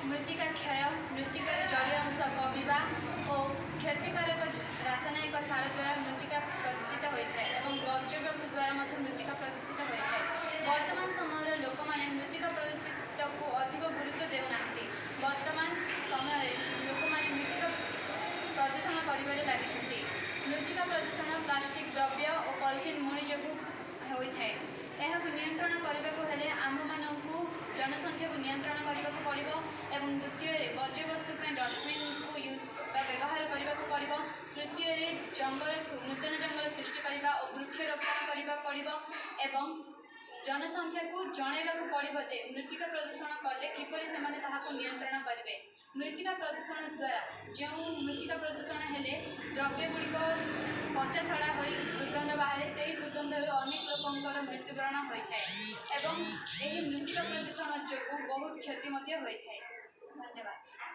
मृत्तिका क्षय मृत्तिकार जलीय अंश कमिबा और क्षतिकारक रासायनिक सार द्वारा मृत्तिका प्रदूषित होता है और वर्ज्य वस्तु द्वारा मृत्तिका प्रदूषित होता है। वर्तमान समय लोक मैंने मृत्तिका प्रदूषित को अधिक गुरुत्व देना। वर्तमान समय लोक मैंने मृत्तिका प्रदूषण कर लगी। मृत्तिका प्रदूषण प्लास्टिक द्रव्य और पॉलिथीन मुणी जो होता है। यह नियंत्रण करने को हेले आम मानू जनसंख्या को नियंत्रण करने को पड़ो एवं द्वितीय वर्ज्य वस्तु डस्टबिन को यूज व्यवहार करने को पड़ो। तृतीय जंगल नूतन जंगल सृष्टि करने और वृक्षरोपण करने पड़ो एवं जनसंख्या को जनइबा पड़ो जे मृत्तिका प्रदूषण कले किपरि से नियंत्रण करेंगे। मृत्तिका प्रदूषण द्वारा जो मृत्तिका प्रदूषण हेले द्रव्य गुड़िक पचा सड़ा हो दुर्गंध बाहर से ही दुर्गंध अनेक लोकंर मृत्युवरण होता है एवं यही मृत्तिका प्रदूषण जो बहुत क्षति होता है। धन्यवाद।